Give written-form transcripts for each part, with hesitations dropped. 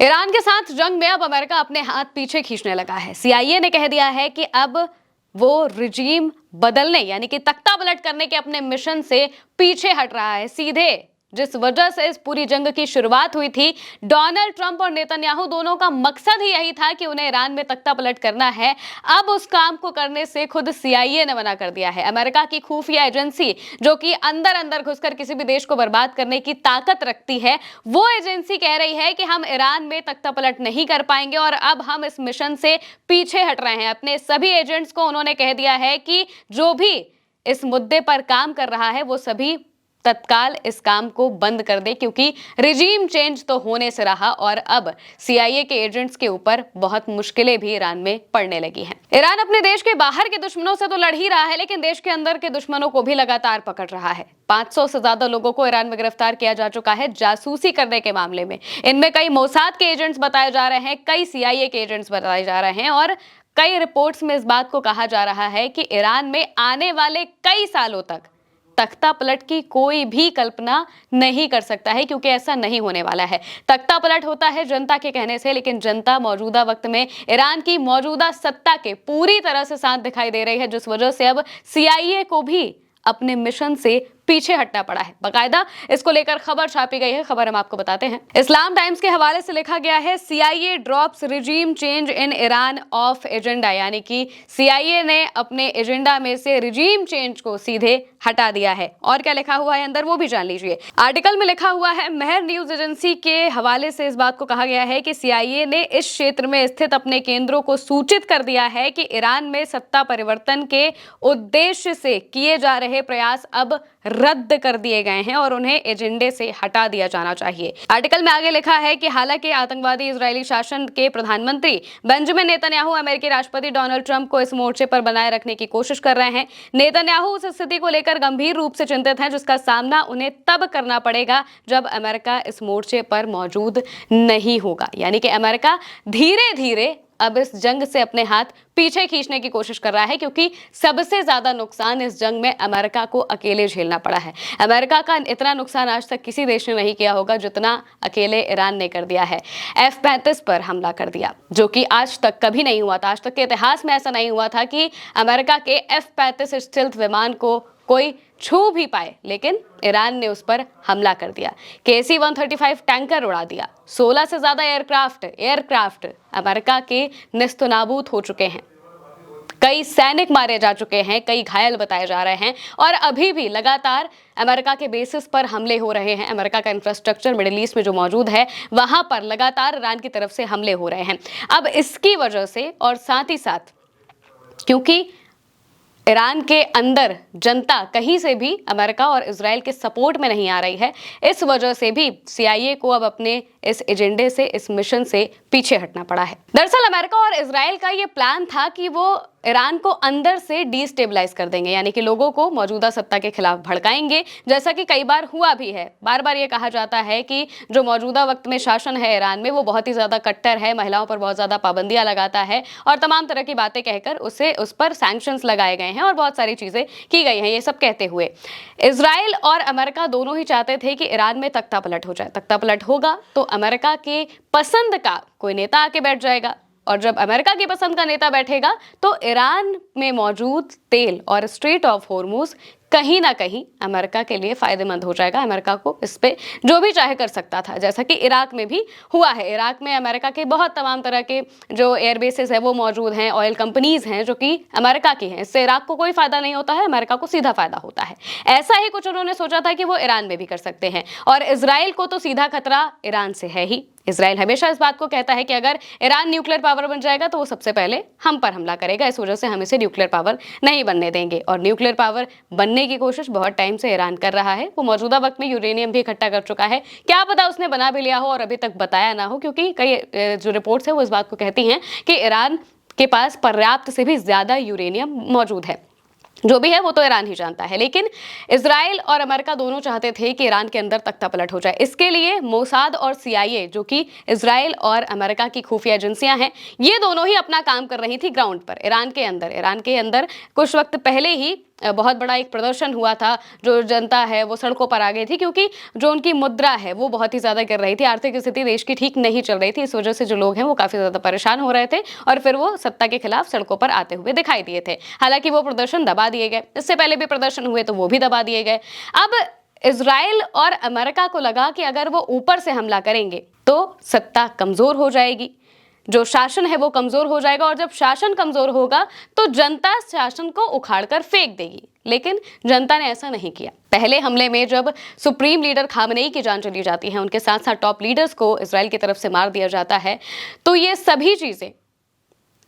Iran के साथ जंग में अब अमेरिका अपने हाथ पीछे खींचने लगा है। सीआईए ने कह दिया है कि अब वो रिजीम बदलने यानी कि तख्ता पलट करने के अपने मिशन से पीछे हट रहा है। सीधे जिस वजह से इस पूरी जंग की शुरुआत हुई थी, डोनाल्ड ट्रंप और नेतन्याहू दोनों का मकसद ही यही था कि उन्हें ईरान में तख्ता पलट करना है। अब उस काम को करने से खुद सीआईए ने मना कर दिया है। अमेरिका की खुफिया एजेंसी, जो कि अंदर अंदर घुसकर किसी भी देश को बर्बाद करने की ताकत रखती है, वो एजेंसी कह रही है कि हम ईरान में तख्ता पलट नहीं कर पाएंगे और अब हम इस मिशन से पीछे हट रहे हैं। अपने सभी एजेंट्स को उन्होंने कह दिया है कि जो भी इस मुद्दे पर काम कर रहा है वो सभी तत्काल इस काम को बंद कर दे, क्योंकि रिजीम चेंज तो होने से रहा और अब सीआईए के एजेंट्स के ऊपर बहुत मुश्किलें भी ईरान में पड़ने लगी हैं। ईरान अपने देश के बाहर के दुश्मनों से तो लड़ ही रहा है, लेकिन देश के अंदर के दुश्मनों को भी लगातार पकड़ रहा है। 500 से ज्यादा लोगों को ईरान में गिरफ्तार किया जा चुका है जासूसी करने के मामले में। इनमें कई मोसाद के एजेंट्स बताए जा रहे हैं, कई सीआईए के एजेंट्स बताए जा रहे हैं और कई रिपोर्ट्स में इस बात को कहा जा रहा है कि ईरान में आने वाले कई सालों तक तख्ता पलट की कोई भी कल्पना नहीं कर सकता है, क्योंकि ऐसा नहीं होने वाला है। तख्ता पलट होता है जनता के कहने से, लेकिन जनता मौजूदा वक्त में ईरान की मौजूदा सत्ता के पूरी तरह से साथ दिखाई दे रही है, जिस वजह से अब सीआईए को भी अपने मिशन से पीछे हटना पड़ा है। बाकायदा इसको लेकर खबर छापी गई है। खबर हम आपको बताते हैं। इस्लाम टाइम्स के हवाले से लिखा गया है, CIA drops regime change in Iran of agenda, यानी कि सीआईए ने अपने एजेंडा में से रिजीम चेंज को सीधे हटा दिया है। और क्या लिखा हुआ है अंदर वो भी जान लीजिए। आर्टिकल में लिखा हुआ है, मेहर न्यूज एजेंसी के हवाले से इस बात को कहा गया है कि सीआईए ने इस क्षेत्र में स्थित अपने केंद्रों को सूचित कर दिया है कि ईरान में सत्ता परिवर्तन के उद्देश्य से किए जा रहे प्रयास अब रद्द कर दिए गए हैं और उन्हें एजेंडे से हटा दिया जाना चाहिए। आर्टिकल में आगे लिखा है कि हालांकि आतंकवादी इजरायली शासन के प्रधानमंत्री बेंजामिन नेतन्याहू अमेरिकी राष्ट्रपति डोनाल्ड ट्रंप को इस मोर्चे पर बनाए रखने की कोशिश कर रहे हैं। नेतन्याहू उस स्थिति को लेकर गंभीर रूप से चिंतित हैं, जिसका सामना उन्हें तब करना पड़ेगा जब अमेरिका इस मोर्चे पर मौजूद नहीं होगा। यानी कि अमेरिका धीरे धीरे अब इस जंग से अपने हाथ पीछे खींचने की कोशिश कर रहा है, क्योंकि सबसे ज्यादा नुकसान इस जंग में अमेरिका को अकेले झेलना पड़ा है। अमेरिका का इतना नुकसान आज तक किसी देश ने नहीं किया होगा जितना अकेले ईरान ने कर दिया है। F-35 पर हमला कर दिया, जो कि आज तक कभी नहीं हुआ था। आज तक के इतिहास में ऐसा नहीं हुआ था कि अमेरिका के F-35 स्टील्थ विमान को कोई छू भी पाए, लेकिन ईरान ने उस पर हमला कर दिया। KC-135 टैंकर उड़ा दिया। 16 से ज्यादा एयरक्राफ्ट अमेरिका के नेस्तनाबूद हो चुके हैं। कई सैनिक मारे जा चुके हैं, कई घायल बताए जा रहे हैं और अभी भी लगातार अमेरिका के बेसिस पर हमले हो रहे हैं। अमेरिका का इंफ्रास्ट्रक्चर मिडिल ईस्ट में जो मौजूद है, वहां पर लगातार ईरान की तरफ से हमले हो रहे हैं। अब इसकी वजह से और साथ ही साथ क्योंकि ईरान के अंदर जनता कहीं से भी अमेरिका और इजराइल के सपोर्ट में नहीं आ रही है, इस वजह से भी सीआईए को अब अपने इस एजेंडे से, इस मिशन से पीछे हटना पड़ा है। दरअसल अमेरिका और इजराइल का ये प्लान था कि वो ईरान को अंदर से डिस्टेबलाइज कर देंगे, यानी कि लोगों को मौजूदा सत्ता के खिलाफ भड़काएंगे, जैसा कि कई बार हुआ भी है। बार बार ये कहा जाता है कि जो मौजूदा वक्त में शासन है ईरान में, वो बहुत ही ज्यादा कट्टर है, महिलाओं पर बहुत ज्यादा पाबंदियां लगाता है और तमाम तरह की बातें कहकर उस पर सैंक्शंस लगाए गए हैं और बहुत सारी चीजें की गई हैं। ये सब कहते हुए इजराइल और अमेरिका दोनों ही चाहते थे कि ईरान में तख्ता पलट हो जाए। तख्ता पलट होगा तो अमेरिका के पसंद का कोई नेता आके बैठ जाएगा और जब अमेरिका की पसंद का नेता बैठेगा तो ईरान में मौजूद तेल और स्ट्रेट ऑफ हॉर्मुज कहीं ना कहीं अमेरिका के लिए फायदेमंद हो जाएगा। अमेरिका को इस पे जो भी चाहे कर सकता था, जैसा कि इराक में भी हुआ है। इराक में अमेरिका के बहुत तमाम तरह के जो एयरबेसेस है वो मौजूद हैं, ऑयल कंपनीज हैं जो कि अमेरिका की हैं। इससे इराक को कोई फायदा नहीं होता है, अमेरिका को सीधा फायदा होता है। ऐसा ही कुछ उन्होंने सोचा था कि वो ईरान में भी कर सकते हैं और इजराइल को तो सीधा खतरा ईरान से है ही। इजराइल हमेशा इस बात को कहता है कि अगर ईरान न्यूक्लियर पावर बन जाएगा तो वो सबसे पहले हम पर हमला करेगा, इस वजह से हम इसे न्यूक्लियर पावर नहीं बनने देंगे। और न्यूक्लियर पावर बनने की कोशिश बहुत टाइम से ईरान कर रहा है। वो मौजूदा वक्त में यूरेनियम भी इकट्ठा कर चुका है, क्या पता उसने बना भी लिया हो और अभी तक बताया ना हो, क्योंकि कई जो रिपोर्ट्स है वो इस बात को कहती हैं कि ईरान के पास पर्याप्त से भी ज्यादा यूरेनियम मौजूद है। जो भी है वो तो ईरान ही जानता है, लेकिन इजराइल और अमेरिका दोनों चाहते थे कि ईरान के अंदर तख्ता पलट हो जाए। इसके लिए मोसाद और सीआईए, जो कि इजराइल और अमेरिका की खुफिया एजेंसियां हैं, ये दोनों ही अपना काम कर रही थी ग्राउंड पर ईरान के अंदर। ईरान के अंदर कुछ वक्त पहले ही बहुत बड़ा एक प्रदर्शन हुआ था, जो जनता है वो सड़कों पर आ गई थी, क्योंकि जो उनकी मुद्रा है वो बहुत ही ज़्यादा गिर रही थी, आर्थिक स्थिति देश की ठीक नहीं चल रही थी। इस वजह से जो लोग हैं वो काफ़ी ज़्यादा परेशान हो रहे थे और फिर वो सत्ता के खिलाफ सड़कों पर आते हुए दिखाई दिए थे। हालांकि वो प्रदर्शन दबा दिए गए, इससे पहले भी प्रदर्शन हुए तो वो भी दबा दिए गए। अब इजराइल और अमेरिका को लगा कि अगर वो ऊपर से हमला करेंगे तो सत्ता कमजोर हो जाएगी, जो शासन है वो कमजोर हो जाएगा, और जब शासन कमजोर होगा तो जनता शासन को उखाड़कर फेंक देगी। लेकिन जनता ने ऐसा नहीं किया। पहले हमले में जब सुप्रीम लीडर खामनेई की जान चली जाती है, उनके साथ साथ टॉप लीडर्स को इजराइल की तरफ से मार दिया जाता है, तो ये सभी चीजें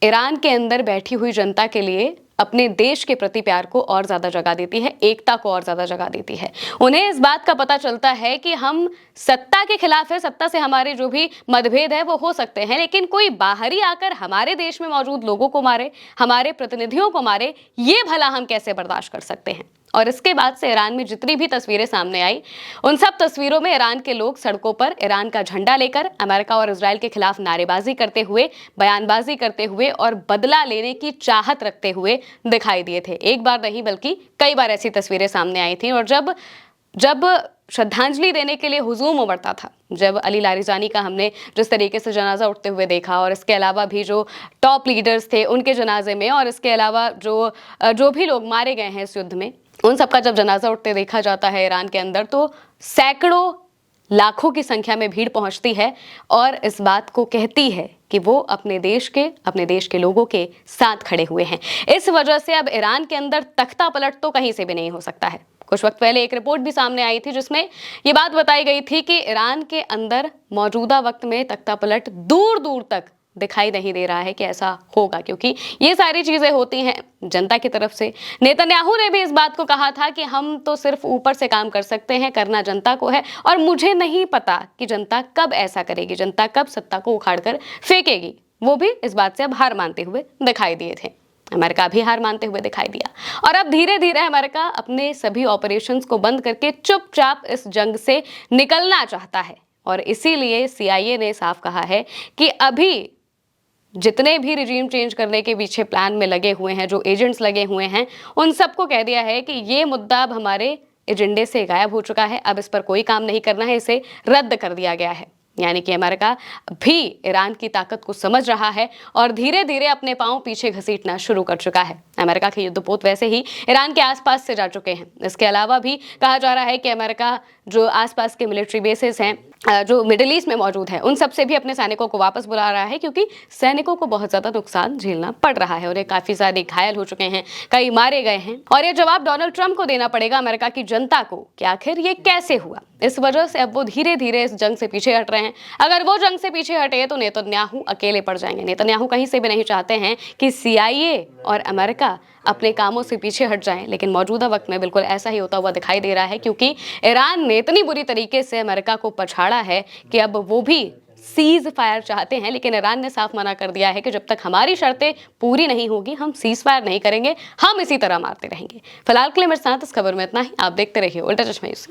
ईरान के अंदर बैठी हुई जनता के लिए अपने देश के प्रति प्यार को और ज्यादा जगा देती है, एकता को और ज्यादा जगा देती है। उन्हें इस बात का पता चलता है कि हम सत्ता के खिलाफ है, सत्ता से हमारे जो भी मतभेद है वो हो सकते हैं, लेकिन कोई बाहरी आकर हमारे देश में मौजूद लोगों को मारे, हमारे प्रतिनिधियों को मारे, ये भला हम कैसे बर्दाश्त कर सकते हैं। और इसके बाद से ईरान में जितनी भी तस्वीरें सामने आई, उन सब तस्वीरों में ईरान के लोग सड़कों पर ईरान का झंडा लेकर अमेरिका और इजराइल के खिलाफ नारेबाजी करते हुए, बयानबाजी करते हुए और बदला लेने की चाहत रखते हुए दिखाई दिए थे। एक बार नहीं बल्कि कई बार ऐसी तस्वीरें सामने आई थी। और जब श्रद्धांजलि देने के लिए हुजूम उमड़ता था, जब अली लारिजानी का हमने जिस तरीके से जनाजा उठते हुए देखा, और इसके अलावा भी जो टॉप लीडर्स थे उनके जनाजे में, और इसके अलावा जो भी लोग मारे गए हैं इस युद्ध में, उन सबका जब जनाजा उठते देखा जाता है ईरान के अंदर, तो सैकड़ों लाखों की संख्या में भीड़ पहुंचती है और इस बात को कहती है कि वो अपने देश के लोगों के साथ खड़े हुए हैं। इस वजह से अब ईरान के अंदर तख्ता पलट तो कहीं से भी नहीं हो सकता है। कुछ वक्त पहले एक रिपोर्ट भी सामने आई थी जिसमें ये बात बताई गई थी कि ईरान के अंदर मौजूदा वक्त में तख्ता पलट दूर दूर तक दिखाई नहीं दे रहा है कि ऐसा होगा, क्योंकि ये सारी चीजें होती हैं जनता की तरफ से। नेतन्याहू ने भी इस बात को कहा था कि हम तो सिर्फ ऊपर से काम कर सकते हैं, करना जनता को है, और मुझे नहीं पता कि जनता कब ऐसा करेगी, जनता कब सत्ता को उखाड़कर फेंकेगी। वो भी इस बात से अब हार मानते हुए दिखाई दिए थे। अमेरिका भी हार मानते हुए दिखाई दिया, और अब धीरे धीरे अमेरिका अपने सभी ऑपरेशंस को बंद करके चुपचाप इस जंग से निकलना चाहता है। और इसीलिए CIA ने साफ कहा है कि अभी जितने भी रिजीम चेंज करने के पीछे प्लान में लगे हुए हैं, जो एजेंट्स लगे हुए हैं, उन सबको कह दिया है कि ये मुद्दा अब हमारे एजेंडे से गायब हो चुका है, अब इस पर कोई काम नहीं करना है, इसे रद्द कर दिया गया है। यानी कि अमेरिका भी ईरान की ताकत को समझ रहा है और धीरे धीरे अपने पांव पीछे घसीटना शुरू कर चुका है। अमेरिका के युद्धपोत वैसे ही ईरान के आसपास से जा चुके हैं। इसके अलावा भी कहा जा रहा है कि अमेरिका जो आसपास के मिलिट्री बेसेस हैं जो मिडिल ईस्ट में मौजूद है, उन सब से भी अपने सैनिकों को वापस बुला रहा है, क्योंकि सैनिकों को बहुत ज्यादा नुकसान झेलना पड़ रहा है। उन्हें काफी सारे घायल हो चुके हैं, कई मारे गए हैं, और ये जवाब डोनाल्ड ट्रंप को देना पड़ेगा अमेरिका की जनता को कि आखिर ये कैसे हुआ। इस वजह से अब वो धीरे धीरे इस जंग से पीछे हट रहे हैं। अगर वो जंग से पीछे हटे तो नेतन्याहू अकेले पड़ जाएंगे। नेतन्याहू कहीं से भी नहीं चाहते हैं कि CIA और अमेरिका अपने कामों से पीछे हट जाएं, लेकिन मौजूदा वक्त में बिल्कुल ऐसा ही होता हुआ दिखाई दे रहा है, क्योंकि ईरान ने इतनी बुरी तरीके से अमेरिका को पछाड़ा है कि अब वो भी सीज फायर चाहते हैं। लेकिन ईरान ने साफ मना कर दिया है कि जब तक हमारी शर्तें पूरी नहीं होगी हम सीज फायर नहीं करेंगे, हम इसी तरह मारते रहेंगे। फिलहाल के लिए मेरे साथ इस खबर में इतना ही। आप देखते रहिए उल्टा चश्मा न्यूज़।